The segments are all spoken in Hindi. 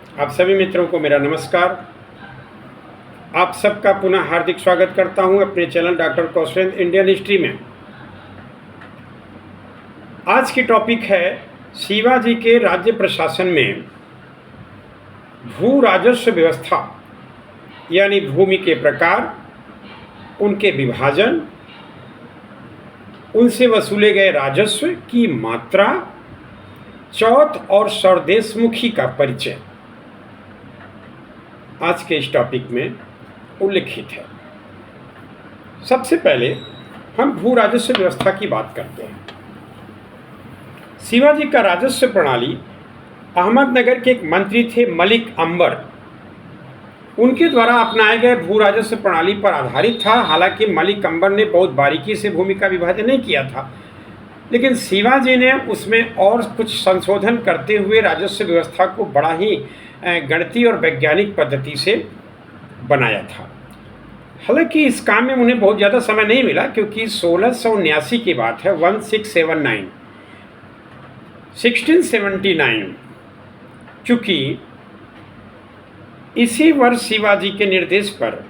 आप सभी मित्रों को मेरा नमस्कार। आप सबका पुनः हार्दिक स्वागत करता हूं अपने channel doctor Kaushalendra Indian history में। आज की टॉपिक है शिवाजी के राज्य प्रशासन में भू राजस्व व्यवस्था, यानी भूमि के प्रकार, उनके विभाजन, उनसे वसूले गए राजस्व की मात्रा, चौथ और सरदेशमुखी का परिचय आज के इस टॉपिक में उल्लिखित है। सबसे पहले हम भू राजस्व व्यवस्था की बात करते हैं। शिवाजी का राजस्व प्रणाली अहमदनगर के एक मंत्री थे मलिक अंबर, उनके द्वारा अपनाए गए भू राजस्व प्रणाली पर आधारित था। हालांकि मलिक अंबर ने बहुत बारीकी से भूमि का विभाजन नहीं किया था, लेकिन शिवाजी ने उसमें और कुछ संशोधन करते हुए राजस्व व्यवस्था को बड़ा ही गणितीय और वैज्ञानिक पद्धति से बनाया था। हालांकि इस काम में उन्हें बहुत ज़्यादा समय नहीं मिला, क्योंकि 1679 की बात है, 1679, चूँकि इसी वर्ष शिवाजी के निर्देश पर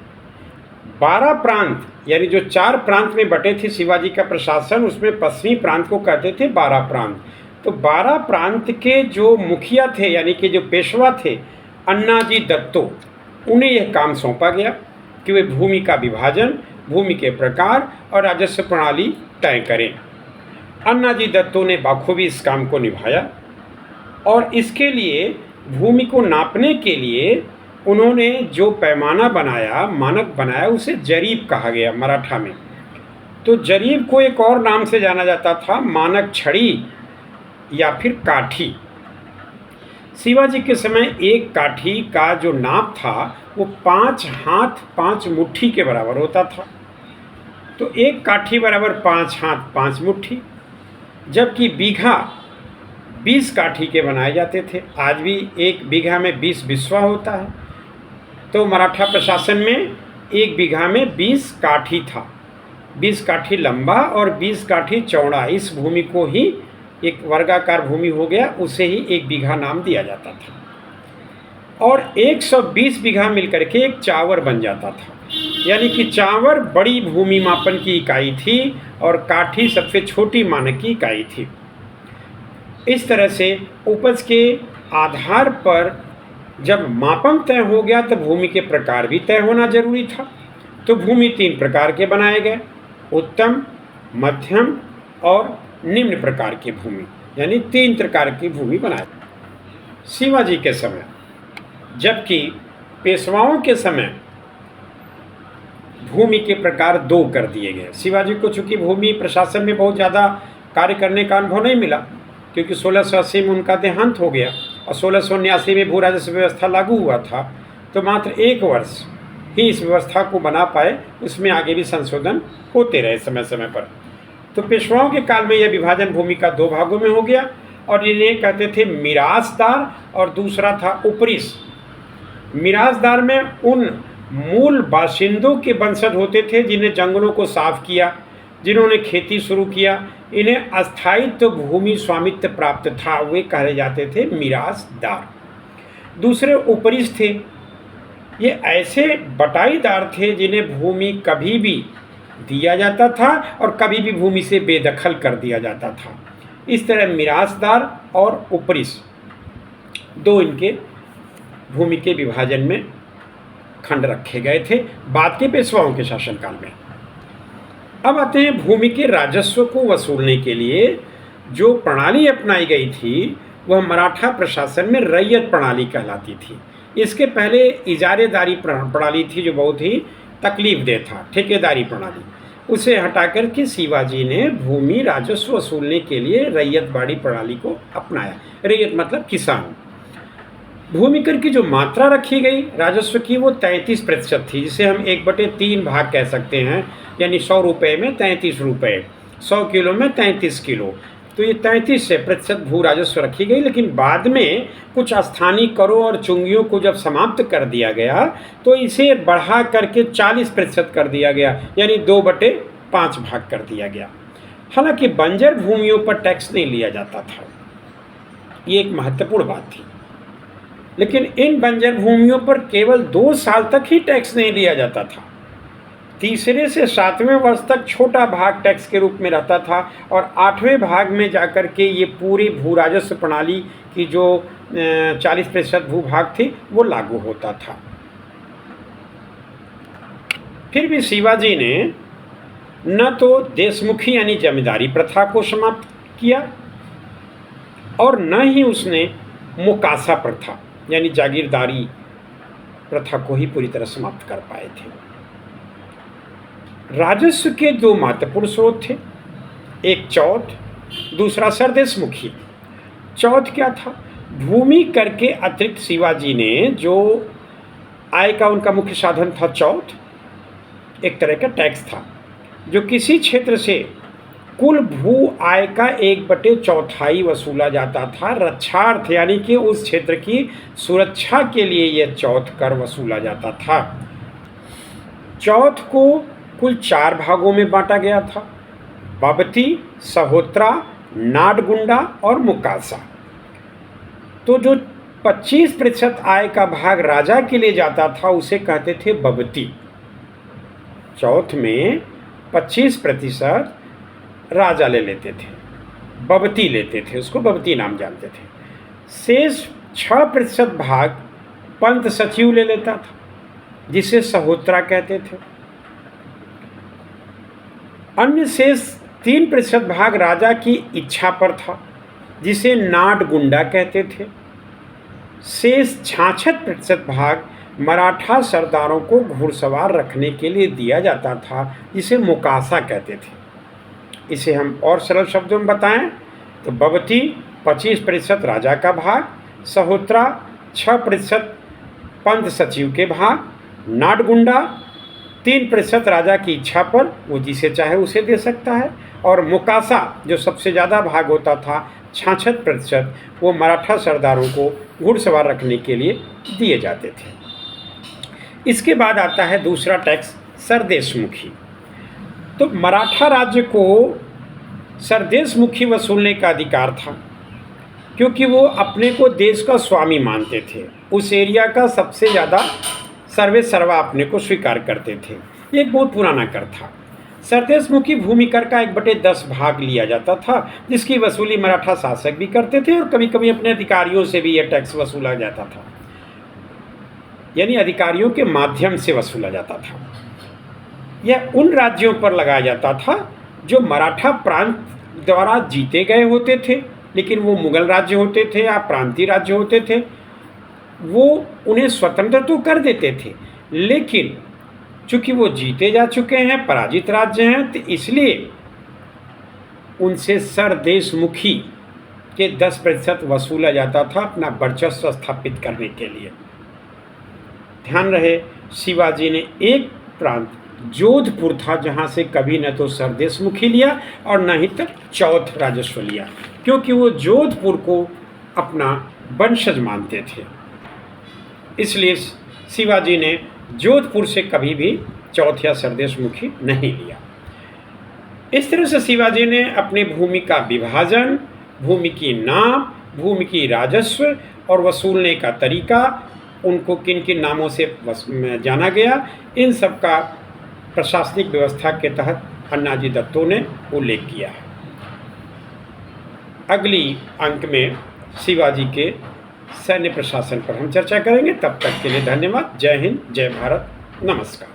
12 प्रांत, यानी जो 4 प्रांत में बटे थे शिवाजी का प्रशासन, उसमें पश्चिमी प्रांत को कहते थे 12 प्रांत। तो 12 प्रांत के जो मुखिया थे, यानी कि जो पेशवा थे, अन्नाजी दत्तो, उन्हें यह काम सौंपा गया कि वे भूमि का विभाजन, भूमि के प्रकार और राजस्व प्रणाली तय करें। अन्नाजी दत्तो ने बखूबी इस काम को निभाया और इसके लिए भूमि को नापने के लिए उन्होंने जो पैमाना बनाया, मानक बनाया, उसे जरीब कहा गया मराठा में। तो जरीब को एक और नाम से जाना जाता था, मानक छड़ी या फिर काठी। शिवाजी के समय एक काठी का जो नाप था वो 5 हाथ 5 मुट्ठी के बराबर होता था। तो एक काठी बराबर 5 हाथ 5 मुट्ठी, जबकि बीघा 20 काठी के बनाए जाते थे। आज भी एक बीघा में 20 बिस्वा होता है। तो मराठा प्रशासन में एक बीघा में 20 काठी था, 20 काठी लंबा और 20 काठी चौड़ा। इस भूमि को ही एक वर्गाकार भूमि हो गया, उसे ही एक बीघा नाम दिया जाता था। और 120 बीघा मिलकर के एक चावर बन जाता था, यानी कि चावर बड़ी भूमि मापन की इकाई थी और काठी सबसे छोटी मानक की इकाई थी। इस तरह से उपज के आधार पर जब मापन तय हो गया तो भूमि के प्रकार भी तय होना जरूरी था। तो भूमि 3 प्रकार के बनाए गए, उत्तम, मध्यम और निम्न प्रकार की भूमि, यानी 3 प्रकार की भूमि बनाई शिवाजी के समय। जबकि पेशवाओं के समय भूमि के प्रकार 2 कर दिए गए। शिवाजी को चूंकि भूमि प्रशासन में बहुत ज़्यादा कार्य करने का अनुभव नहीं मिला, क्योंकि 1680 में उनका देहांत हो गया और 1679 में भू राजस्व व्यवस्था लागू हुआ था। तो मात्र 1 वर्ष ही इस व्यवस्था को बना पाए, उसमें आगे भी संशोधन होते रहे समय समय पर। तो पेशवाओं के काल में यह विभाजन भूमि का 2 भागों में हो गया और इन्हें कहते थे मिरासदार और दूसरा था उपरिस। मिरासदार में उन मूल बाशिंदों के वंशज होते थे जिन्हें जंगलों को साफ किया, जिन्होंने खेती शुरू किया, इन्हें अस्थायित्व भूमि स्वामित्व प्राप्त था, वे कहे जाते थे मिरासदार। दूसरे उपरिस थे, ये ऐसे बटाईदार थे जिन्हें भूमि कभी भी दिया जाता था और कभी भी भूमि से बेदखल कर दिया जाता था। इस तरह मिरासदार और उपरिस 2 इनके भूमि के विभाजन में खंड रखे गए थे बाद के पेशवाओं के शासनकाल में। अब आते हैं भूमि के राजस्व को वसूलने के लिए जो प्रणाली अपनाई गई थी, वह मराठा प्रशासन में रैयत प्रणाली कहलाती थी। इसके पहले इजारेदारी प्रणाली थी जो बहुत ही तकलीफदेह था, ठेकेदारी प्रणाली। उसे हटाकर के शिवाजी ने भूमि राजस्व वसूलने के लिए रैयतवाड़ी प्रणाली को अपनाया। रैयत मतलब किसान। भूमि कर की जो मात्रा रखी गई राजस्व की, वो 33% थी, जिसे हम 1/3 भाग कह सकते हैं, यानी 100 रुपये में 33 रुपये, 100 किलो में 33 किलो। तो ये 33% भू राजस्व रखी गई। लेकिन बाद में कुछ स्थानीय करों और चुंगियों को जब समाप्त कर दिया गया तो इसे बढ़ा करके 40% कर दिया गया, यानी 2/5 भाग कर दिया गया। हालांकि बंजर भूमियों पर टैक्स नहीं लिया जाता था, ये एक महत्वपूर्ण बात थी। लेकिन इन बंजर भूमियों पर केवल 2 साल तक ही टैक्स नहीं लिया जाता था। तीसरे से 7वें वर्ष तक छोटा भाग टैक्स के रूप में रहता था और 8वें भाग में जाकर के ये पूरी भू राजस्व प्रणाली की जो 40% भूभाग थे वो लागू होता था। फिर भी शिवाजी ने न तो देशमुखी यानी जमींदारी प्रथा को समाप्त किया और न ही उसने मुकासा प्रथा यानी जागीरदारी प्रथा को ही पूरी तरह समाप्त कर पाए थे। राजस्व के 2 महत्वपूर्ण स्रोत थे, एक चौथ, दूसरा सरदेशमुखी। चौथ क्या था? भूमि कर के अतिरिक्त शिवाजी ने जो आय का उनका मुख्य साधन था चौथ, एक तरह का टैक्स था जो किसी क्षेत्र से कुल भू आय का 1/4 वसूला जाता था। रक्षार्थ यानी कि उस क्षेत्र की सुरक्षा के लिए यह चौथ कर वसूला जाता था। चौथ को कुल 4 भागों में बांटा गया था, बबती, सहोत्रा, नाडगुंडा और मुकासा। तो जो 25% आय का भाग राजा के लिए जाता था उसे कहते थे बबती। चौथ में 25% राजा ले लेते थे, बबती लेते थे, उसको बबती नाम जानते थे। शेष 6% भाग पंत सचिव ले लेता था जिसे सहोत्रा कहते थे। अन्य शेष 3% भाग राजा की इच्छा पर था जिसे नाडगुंडा कहते थे। शेष 66% भाग मराठा सरदारों को घुड़सवार रखने के लिए दिया जाता था जिसे मुकासा कहते थे। इसे हम और सरल शब्दों में बताएं तो बबती 25% राजा का भाग, सहोत्रा 6% पंत सचिव के भाग, नाडगुंडा 3% राजा की इच्छा पर, वो जिसे चाहे उसे दे सकता है, और मुकासा जो सबसे ज़्यादा भाग होता था 66%, वो मराठा सरदारों को घुड़सवार रखने के लिए दिए जाते थे। इसके बाद आता है दूसरा टैक्स, सरदेशमुखी। तो मराठा राज्य को सरदेशमुखी वसूलने का अधिकार था क्योंकि वो अपने को देश का स्वामी मानते थे, उस एरिया का सबसे ज़्यादा सर्वे सर्वा अपने को स्वीकार करते थे। ये एक बहुत पुराना कर था। सरदेशमुखी भूमि कर का 1/10 भाग लिया जाता था जिसकी वसूली मराठा शासक भी करते थे और कभी कभी अपने अधिकारियों से भी यह टैक्स वसूला जाता था, यानी अधिकारियों के माध्यम से वसूला जाता था। यह उन राज्यों पर लगाया जाता था जो मराठा प्रांत द्वारा जीते गए होते थे, लेकिन वो मुगल राज्य होते थे या प्रांतीय राज्य होते थे। वो उन्हें स्वतंत्र तो कर देते थे, लेकिन चूंकि वो जीते जा चुके हैं, पराजित राज्य हैं, तो इसलिए उनसे सरदेशमुखी के 10% वसूला जाता था अपना वर्चस्व स्थापित करने के लिए। ध्यान रहे, शिवाजी ने एक प्रांत जोधपुर था जहाँ से कभी न तो सरदेशमुखी लिया और न ही तक चौथ राजस्व लिया, क्योंकि वो जोधपुर को अपना वंशज मानते थे। इसलिए शिवाजी ने जोधपुर से कभी भी चौथ या सरदेशमुखी नहीं लिया। इस तरह से शिवाजी ने अपनी भूमि का विभाजन, भूमि की नाप, भूमि की राजस्व और वसूलने का तरीका, उनको किन किन नामों से जाना गया, इन सब का प्रशासनिक व्यवस्था के तहत अन्नाजी दत्तो ने उल्लेख किया है। अगली अंक में शिवाजी के सैन्य प्रशासन पर हम चर्चा करेंगे। तब तक के लिए धन्यवाद। जय हिंद, जय भारत, नमस्कार।